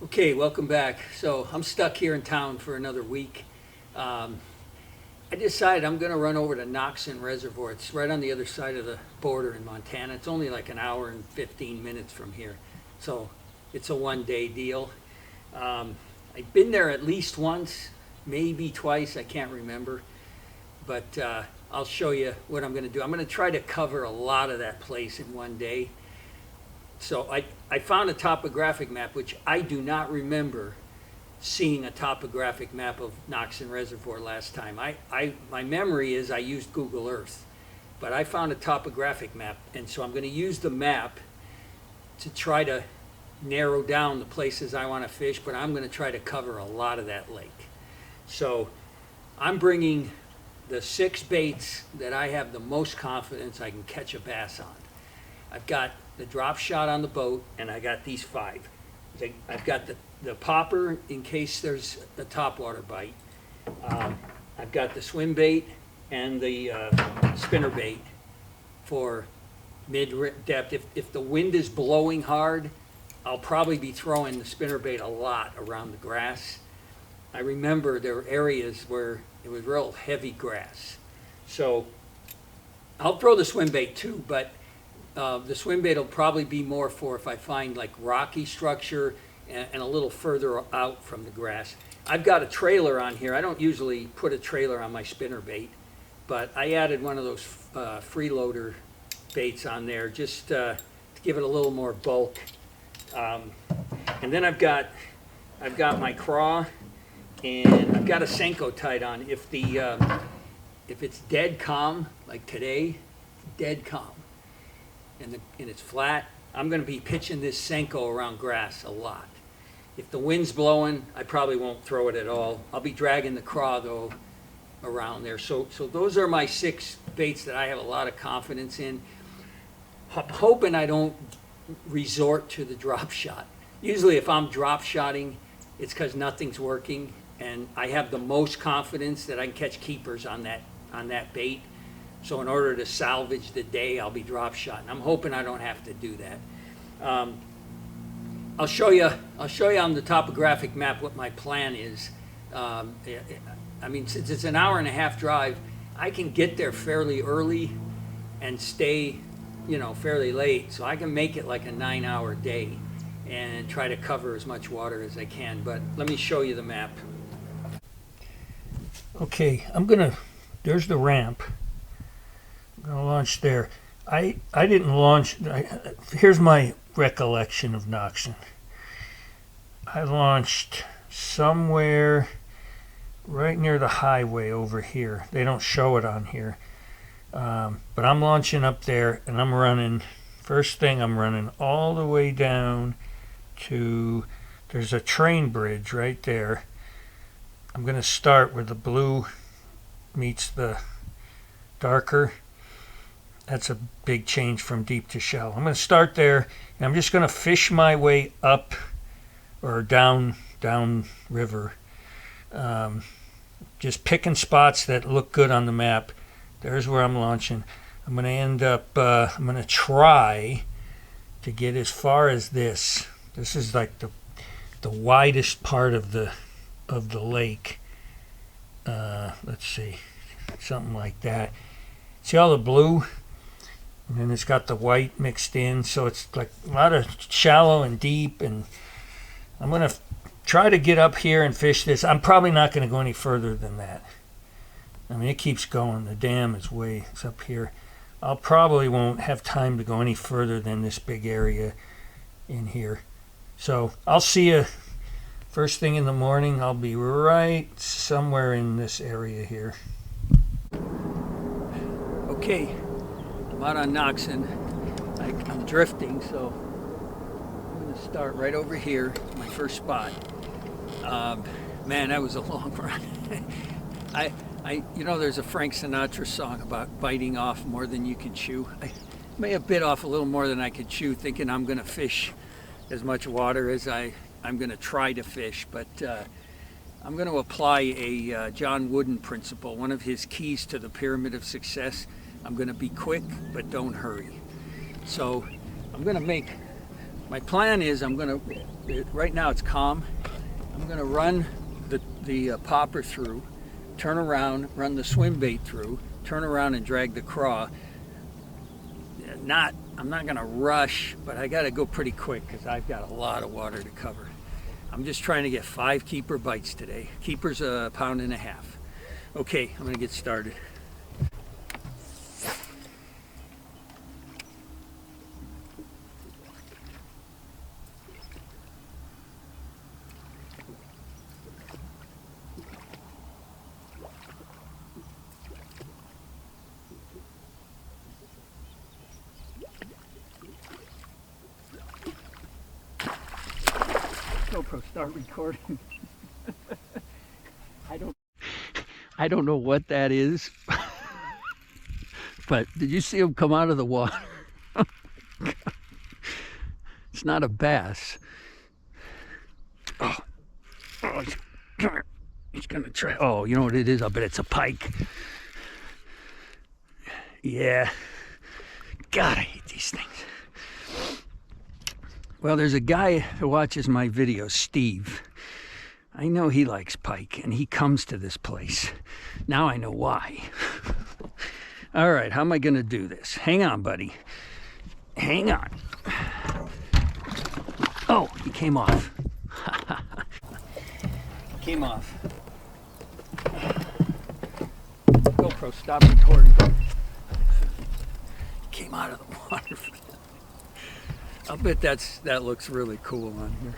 Okay, welcome back. So I'm stuck here in town for another week. Um, I decided I'm going to run over to Noxon Reservoir. It's right on the other side of the border in Montana. It's only like an hour and 15 minutes from here. So it's a one-day deal. I've been there at least once, maybe twice, I can't remember. But I'll show you what I'm going to do. I'm going to try to cover a lot of that place in one day. So I found a topographic map, which I do not remember seeing a topographic map of Noxon Reservoir last time. My memory is I used Google Earth, but I found a topographic map, and so I'm going to use the map to try to narrow down the places I want to fish, but I'm going to try to cover a lot of that lake. So I'm bringing the 6 baits that I have the most confidence I can catch a bass on. I've got the drop shot on the boat, and I got these 5. I've got the popper in case there's a topwater bite. I've got the swim bait and the spinner bait for mid depth. If the wind is blowing hard, I'll probably be throwing the spinner bait a lot around the grass. I remember there were areas where it was real heavy grass. So I'll throw the swim bait too, but the swim bait will probably be more for if I find like rocky structure and a little further out from the grass. I've got a trailer on here. I don't usually put a trailer on my spinner bait, but I added one of those freeloader baits on there just to give it a little more bulk. And then I've got my craw, and I've got a Senko tied on. If it's dead calm like today, dead calm, and it's flat, I'm going to be pitching this Senko around grass a lot. If the wind's blowing, I probably won't throw it at all. I'll be dragging the craw though around there. So those are my 6 baits that I have a lot of confidence in. I'm hoping I don't resort to the drop shot. Usually if I'm drop shotting, it's because nothing's working, and I have the most confidence that I can catch keepers on that bait. So in order to salvage the day, I'll be drop shotting. I'm hoping I don't have to do that. I'll show you on the topographic map what my plan is. I mean, since it's an hour and a half drive, I can get there fairly early and stay, fairly late. So I can make it like a 9-hour day and try to cover as much water as I can. But let me show you the map. Okay, there's the ramp. I'm going to launch there. I didn't launch. Here's my recollection of Noxon. I launched somewhere right near the highway over here. They don't show it on here. But I'm launching up there, and I'm running, first thing I'm running all the way down to, there's a train bridge right there. I'm going to start where the blue meets the darker. That's a big change from deep to shallow. I'm going to start there, and I'm just going to fish my way up or down river. Just picking spots that look good on the map. There's where I'm launching. I'm going to end up, I'm going to try to get as far as this. This is like the widest part of the lake. Let's see, something like that. See all the blue? And then it's got the white mixed in, so it's like a lot of shallow and deep, and I'm going to try to get up here and fish this. I'm probably not going to go any further than that. I mean, it keeps going. The dam is it's up here. I'll probably won't have time to go any further than this big area in here. So I'll see you first thing in the morning. I'll be right somewhere in this area here. Okay. I'm out on Noxon. I'm drifting, so I'm going to start right over here, my first spot. Man, that was a long run. There's a Frank Sinatra song about biting off more than you can chew. I may have bit off a little more than I could chew, thinking I'm going to fish as much water as I'm going to try to fish, but I'm going to apply a John Wooden principle, one of his keys to the pyramid of success. I'm going to be quick, but don't hurry. So I'm going to make My plan is right now it's calm. I'm gonna run the popper through, turn around, run the swim bait through, turn around and drag the craw. I'm not gonna rush, but I gotta go pretty quick because I've got a lot of water to cover. I'm just trying to get 5 keeper bites today. Keeper's a 1.5 pounds. Okay, I'm gonna get started. GoPro, start recording. I don't know what that is, but did you see him come out of the water? It's not a bass. Oh, he's gonna try. Oh, you know what it is? I bet it's a pike. Yeah. God, I hate these things. Well, there's a guy who watches my videos, Steve. I know he likes pike, and he comes to this place. Now I know why. All right, how am I going to do this? Hang on, buddy. Hang on. Oh, he came off. Came off. GoPro, stop recording. Came out of the water. I'll bet that looks really cool on here.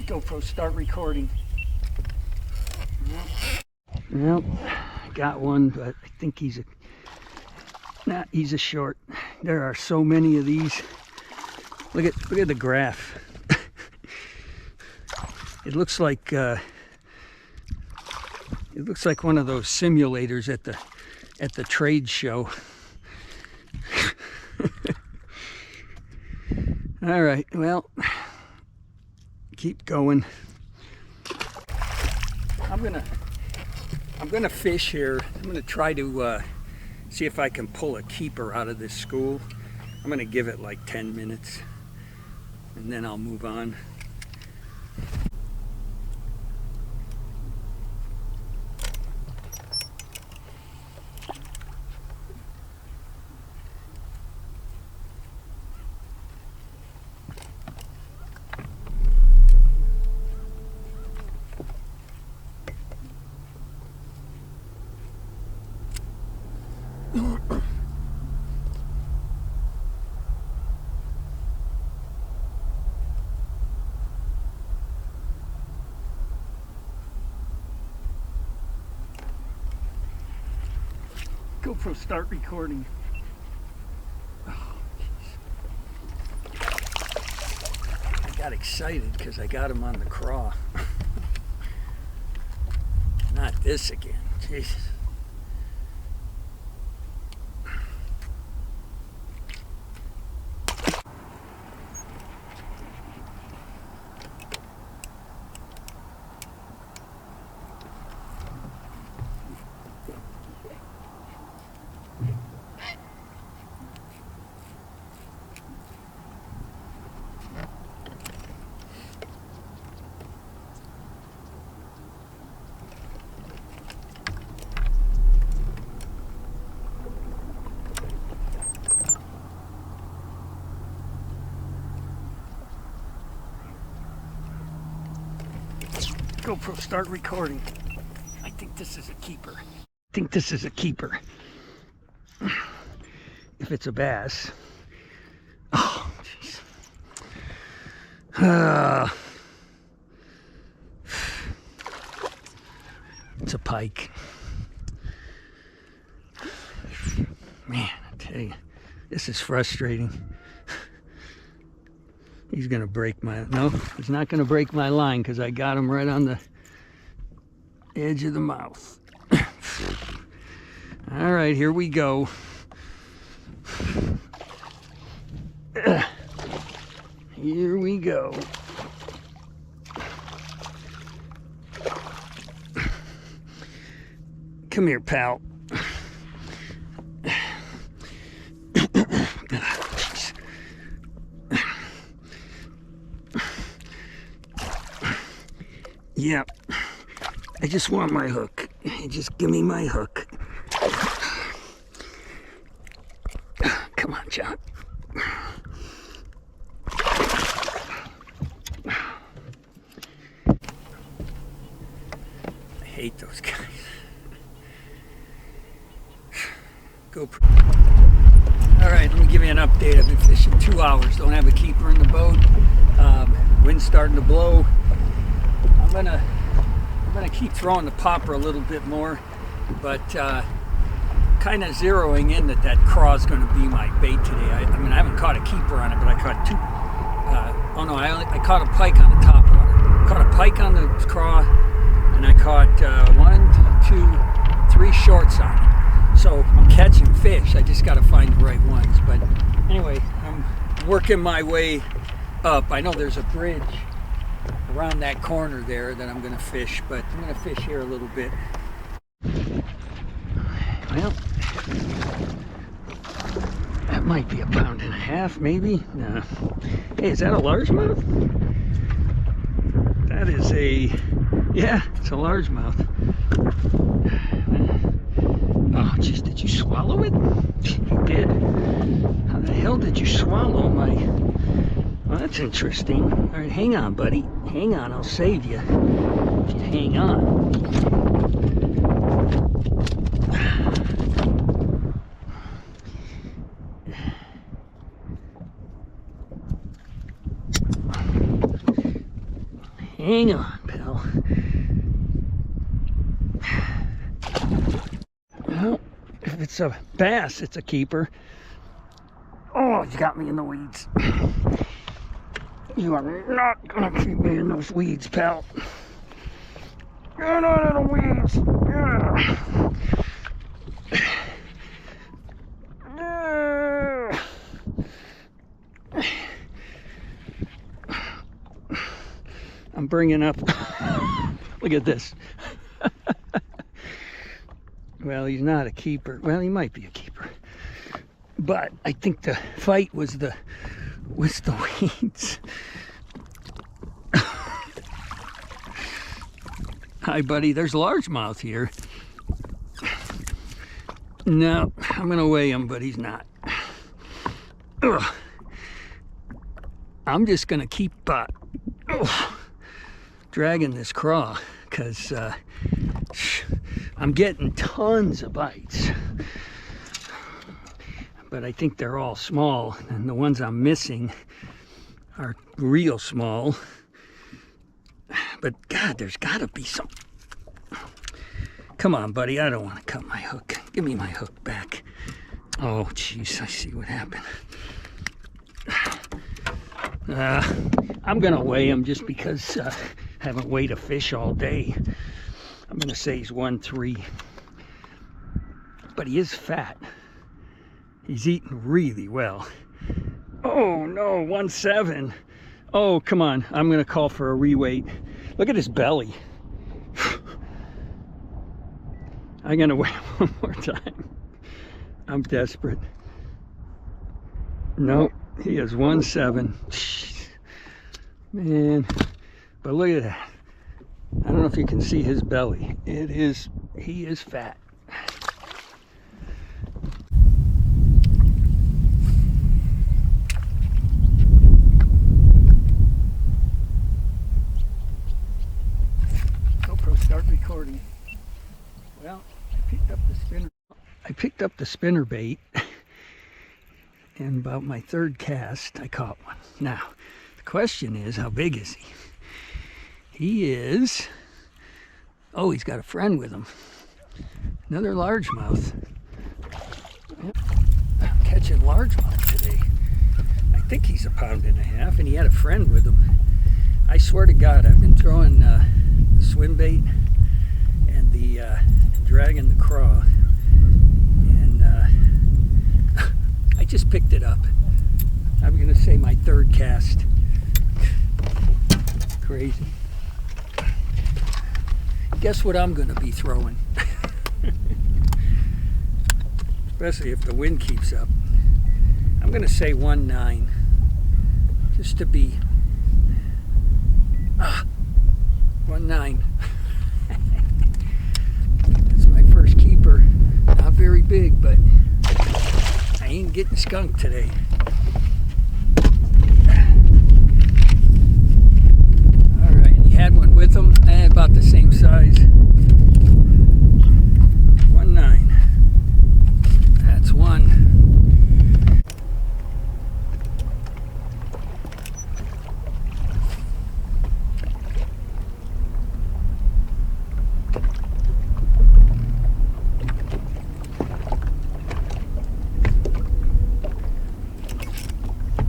GoPro, start recording. Well, got one, but I think he's a short. There are so many of these. Look at the graph. It looks like one of those simulators at the trade show. All right, well, keep going. I'm gonna fish here. I'm gonna try to see if I can pull a keeper out of this school. I'm gonna give it like 10 minutes and then I'll move on. GoPro, start recording. Oh, I got excited because I got him on the craw. Not this again. Jesus. GoPro, start recording. I think this is a keeper. If it's a bass. Oh, jeez. It's a pike. Man, I tell you, this is frustrating. He's gonna break my, no, he's not gonna break my line because I got him right on the edge of the mouth. All right, here we go. Here we go. Come here, pal. Yeah, I just want my hook. Just give me my hook. Come on, John. I hate those guys. GoPro. All right, let me give you an update. I've been fishing 2 hours. Don't have a keeper in the boat. Wind's starting to blow. I'm gonna keep throwing the popper a little bit more, but kind of zeroing in that craw's going to be my bait today. I mean, I haven't caught a keeper on it, but I caught two. Oh no, I caught a pike on the top water. Caught a pike on the craw, and I caught 1, 2, 3 shorts on it. So I'm catching fish. I just got to find the right ones. But anyway, I'm working my way up. I know there's a bridge around that corner there that I'm going to fish, but I'm going to fish here a little bit. Well, that might be 1.5 pounds, maybe. No. Hey, is that a largemouth? That is yeah, it's a largemouth. Oh, jeez, did you swallow it? You did. How the hell did you swallow my... Well, that's interesting. All right, hang on, buddy. Hang on, I'll save you. If you hang on. Hang on, pal. Well, if it's a bass, it's a keeper. Oh, you got me in the weeds. You are not gonna keep me in those weeds, pal. You're not in the weeds. I'm bringing up. Look at this. Well, he's not a keeper. Well, he might be a keeper. But I think the fight was the weeds. Hi, buddy. There's largemouth here. No, I'm gonna weigh him, but he's not. Ugh. I'm just gonna keep dragging this craw because I'm getting tons of bites. But I think they're all small, and the ones I'm missing are real small. But God, there's gotta be some. Come on, buddy, I don't want to cut my hook. Give me my hook back. Oh, jeez, I see what happened. I'm gonna weigh him just because I haven't weighed a fish all day. I'm gonna say he's 1.3. But he is fat. He's eating really well. Oh no, 1.7. Oh, come on. I'm gonna call for a reweight. Look at his belly. I'm gonna weigh him one more time. I'm desperate. Nope, he is 1.7. Man, but look at that. I don't know if you can see his belly. He is fat. Start recording. Well, I picked up the spinner bait, and about my 3rd cast I caught one. Now the question is, how big is he? He is, oh, he's got a friend with him, another largemouth. Yep. I'm catching largemouth today. I think he's 1.5 pounds, and he had a friend with him. I swear to God, I've been throwing swim bait, cast. Crazy. Guess what I'm gonna be throwing? Especially if the wind keeps up. I'm gonna say 1-9, just to be 1-9. That's my first keeper. Not very big, but I ain't getting skunked today. All right, and he had one with him, and about the same size. 1-9. That's one.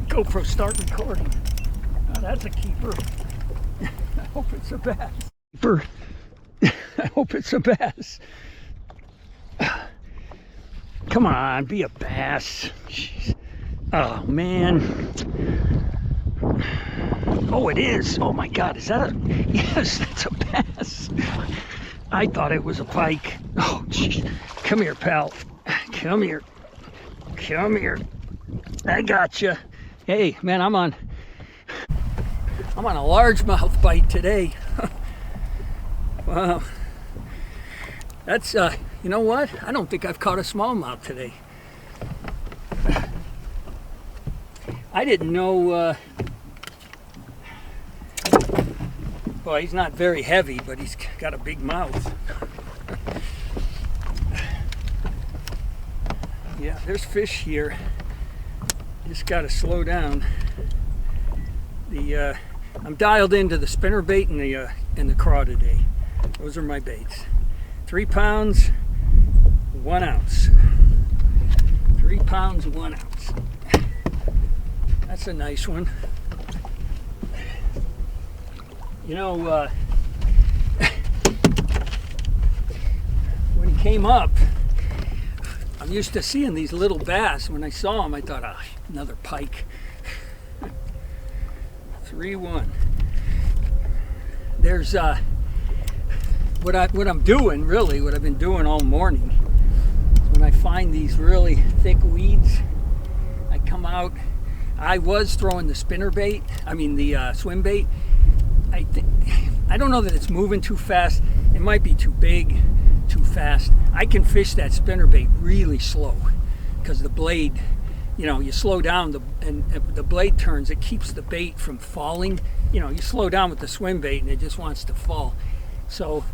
GoPro start recording. Oh, that's a keeper. I hope it's a bass. Keeper. I hope it's a bass. Come on, be a bass. Jeez. Oh man. Oh, it is. Oh my God, is that a? Yes, that's a bass. I thought it was a pike. Oh, jeez. Come here, pal. Come here. Come here. I got you. Hey, man, I'm on a largemouth bite today. Wow. That's, you know what? I don't think I've caught a smallmouth today. I didn't know, well, he's not very heavy, but he's got a big mouth. Yeah, there's fish here. Just got to slow down. I'm dialed into the spinnerbait and the craw today. Those are my baits. 3 pounds, 1 ounce. 3 pounds, 1 ounce. That's a nice one. You know, when he came up, I'm used to seeing these little bass. When I saw them, I thought, ah, another pike. 3-1. There's what I'm doing, really, what I've been doing all morning, is when I find these really thick weeds, I come out. I was throwing the spinnerbait, the swim bait. I don't know that it's moving too fast. It might be too big, too fast. I can fish that spinnerbait really slow because the blade, you know, you slow down and the blade turns, it keeps the bait from falling. You know, you slow down with the swim bait and it just wants to fall. So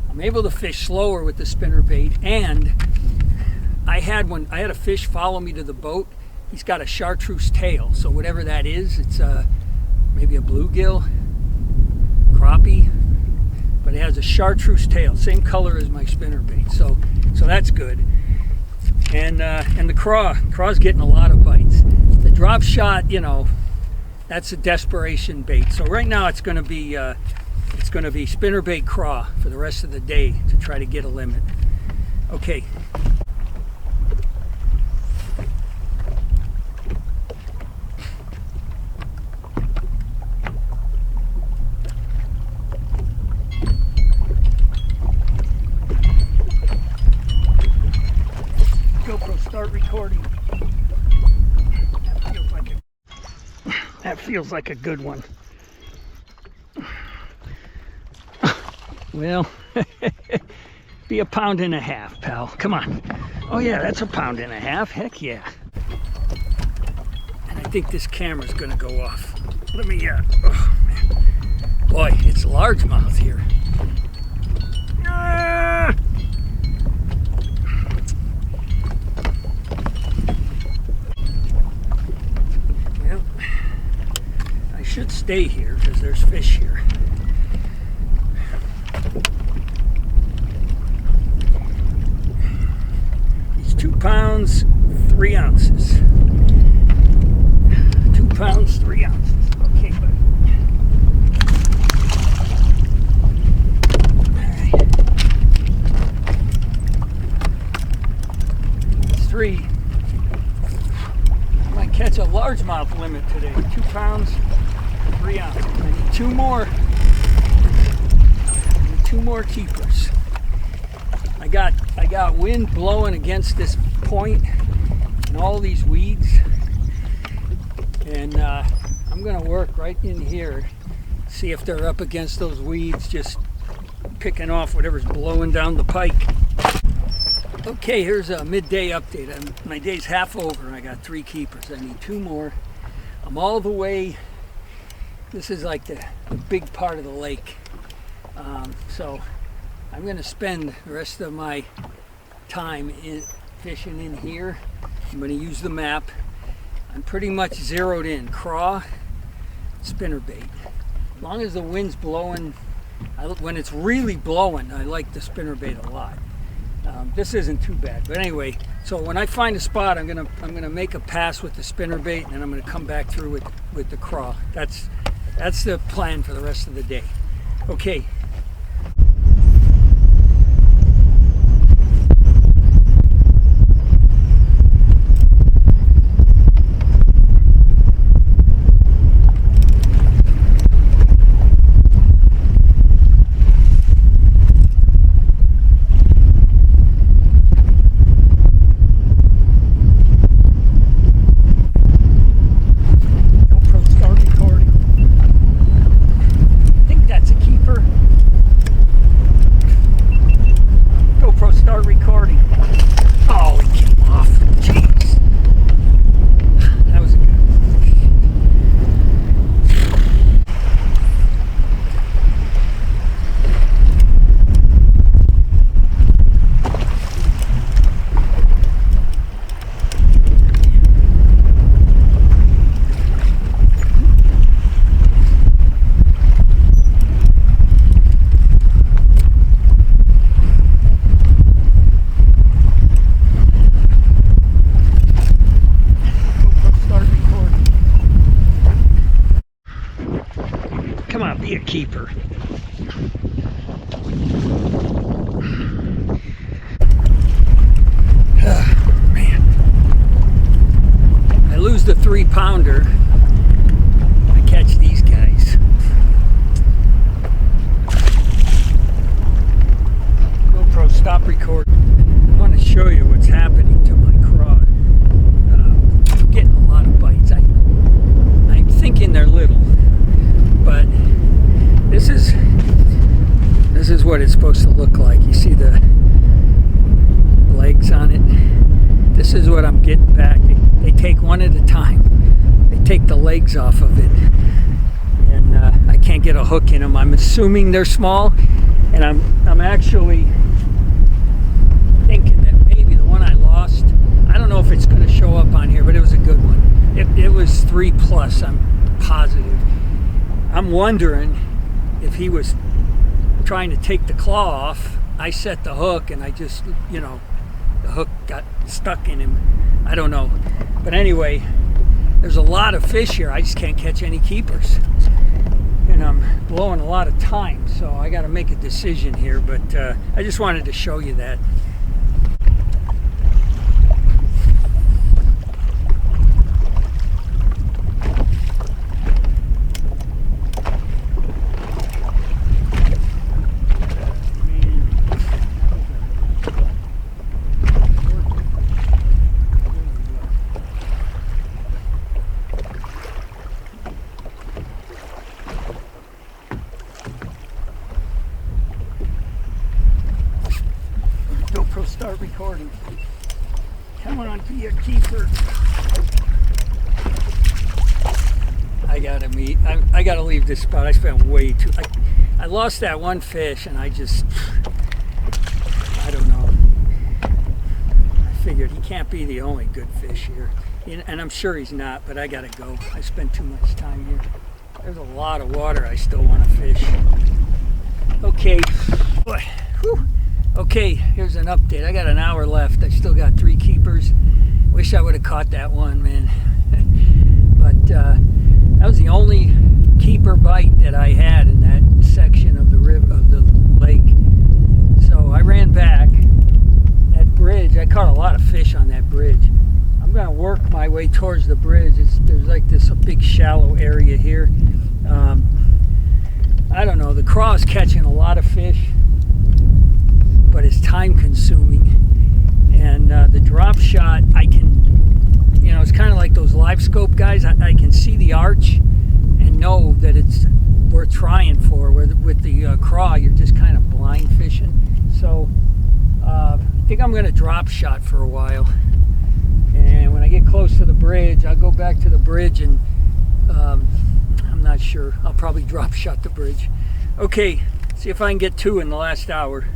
I'm able to fish slower with the spinnerbait, and I had a fish follow me to the boat. He's got a chartreuse tail, so whatever that is, it's maybe a bluegill, crappie, but it has a chartreuse tail, same color as my spinnerbait. So that's good. And the craw's getting a lot of bites. The drop shot, you know, that's a desperation bait. So right now it's going to be spinnerbait craw for the rest of the day to try to get a limit. Okay. GoPro start recording. That feels like a good one. Well, be 1.5 pounds, pal. Come on. Oh yeah, that's 1.5 pounds. Heck yeah. And I think this camera's gonna go off. Let me, oh man. Boy, it's largemouth here. Ah! Well, I should stay here because there's fish here. He's 2 pounds, 3 ounces. 2 pounds, 3 ounces. Okay, buddy. Alright. That's 3. I might catch a large largemouth limit today. 2 pounds, 3 ounces. I need 2 more. I need 2 more keepers. I got wind blowing against this point and all these weeds, and I'm gonna work right in here, see if they're up against those weeds, just picking off whatever's blowing down the pike. Okay, here's a midday update. My day's half over. I got 3 keepers. I need 2 more. I'm all the way. This is like the big part of the lake. So I'm going to spend the rest of my time fishing in here. I'm going to use the map. I'm pretty much zeroed in. Craw, spinnerbait. As long as the wind's blowing, when it's really blowing, I like the spinnerbait a lot. This isn't too bad, but anyway, so when I find a spot, I'm gonna make a pass with the spinnerbait, and then I'm gonna come back through with the craw. That's the plan for the rest of the day. Okay. Come on, be a keeper. Oh, man. I lose the 3-pounder. I catch these guys. GoPro, stop recording. I want to show you what's happening to my craw. I'm getting a lot of bites. I'm thinking they're little, but this is what it's supposed to look like. You see the legs on it? This is what I'm getting back. They take one at a time. They take the legs off of it, and I can't get a hook in them. I'm assuming they're small, and I'm actually thinking that maybe the one I lost, I don't know if it's going to show up on here, but it was a good one. It was 3+, I'm positive. I'm wondering if he was trying to take the claw off. I set the hook, and I just, the hook got stuck in him. I don't know. But anyway, there's a lot of fish here. I just can't catch any keepers. And I'm blowing a lot of time, so I got to make a decision here. But I just wanted to show you that. GoPro, start recording. Come on, be a keeper. I gotta leave this spot. I spent way too. I lost that one fish, and I don't know. I figured he can't be the only good fish here, and I'm sure he's not. But I gotta go. I spent too much time here. There's a lot of water I still want to fish. Okay. Boy. Whew. Okay, here's an update. I got an hour left. I still got 3 keepers. Wish I would have caught that one, man. But that was the only keeper bite that I had in that section of the lake. So I ran back. That bridge, I caught a lot of fish on that bridge. I'm going to work my way way towards the bridge. There's like this big shallow area here. I don't know, the craw's catching a lot of fish, but it's time consuming. And the drop shot, I can, it's kind of like those live scope guys. I can see the arch and know that it's worth trying for. With the craw, you're just kind of blind fishing. So I think I'm going to drop shot for a while. And when I get close to the bridge, I'll go back to the bridge and I'm not sure. I'll probably drop shot the bridge. Okay, see if I can get 2 in the last hour.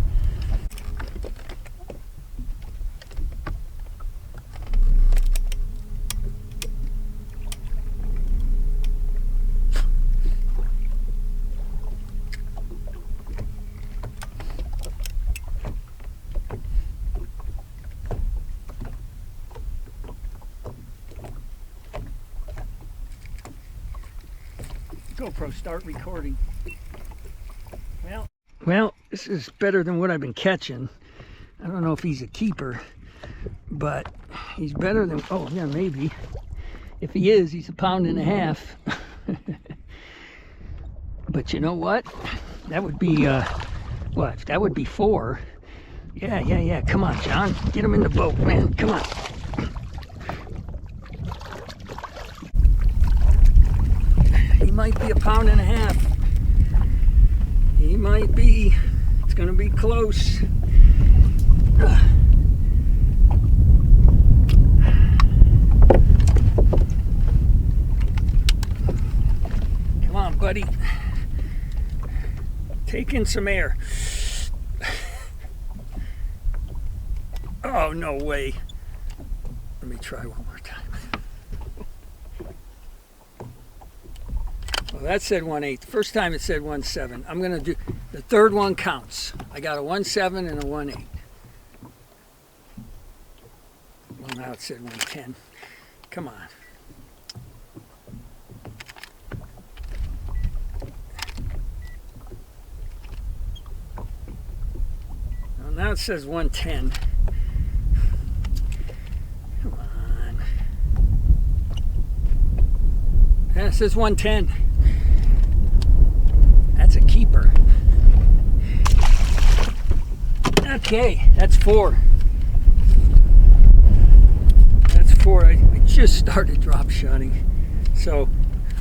GoPro, start recording. Well, this is better than what I've been catching. I don't know if he's a keeper, but he's better than, oh yeah, maybe. If he is, he's 1.5 pounds. But you know what? That would be, what? That would be 4. Yeah. Come on, John. Get him in the boat, man. Come on. He might be 1.5 pounds. He might be. It's gonna be close. Come on, buddy. Take in some air. Oh, no way. Let me try one more time. Well, that said 1/8. The first time it said 1/7. I'm going to do, the third one counts. I got a 1/7 and a 1/8. Well, now it said 1/10. Come on. Well, now it says 1/10. Come on. Yeah, it says 1/10. That's a keeper. Okay, that's 4. That's 4. I just started drop shotting, so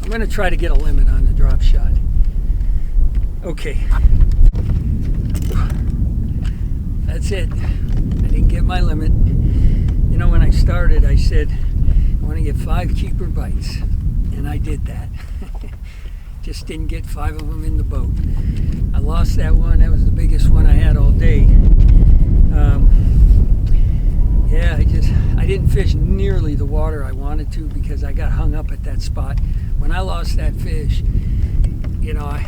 I'm going to try to get a limit on the drop shot. Okay, that's it. I didn't get my limit. You know, when I started, I said I want to get 5 keeper bites, and I did that. Just didn't get 5 of them in the boat. I lost that one. That was the biggest one I had all day. Yeah, I didn't fish nearly the water I wanted to because I got hung up at that spot. When I lost that fish, I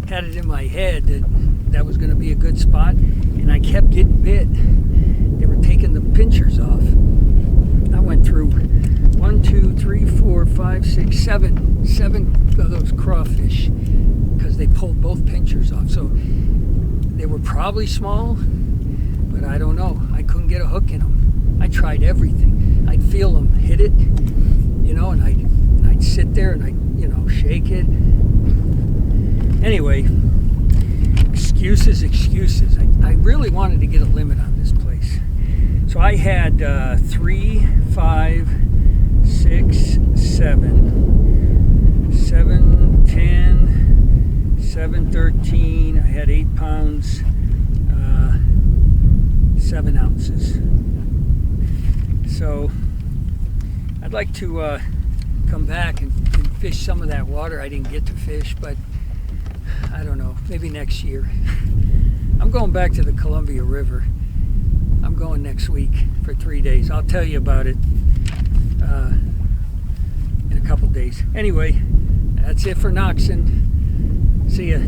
had it in my head that that was going to be a good spot, and I kept getting bit. They were taking the pinchers off. I went through 1, 2, 3, 4, 5, 6, 7 of those crawfish because they pulled both pinchers off. So they were probably small, but I don't know. I couldn't get a hook in them. I tried everything. I'd feel them hit it, and I'd sit there and I'd, shake it. Anyway, excuses. I really wanted to get a limit on this place. So I had 3, 5, 6, 7, 7, 10, 7, 13. I had 8 pounds, 7 ounces. So I'd like to come back and fish some of that water I didn't get to fish, but I don't know, maybe next year. I'm going back to the Columbia River. I'm going next week for 3 days. I'll tell you about it in a couple days. Anyway, that's it for Noxon. See ya.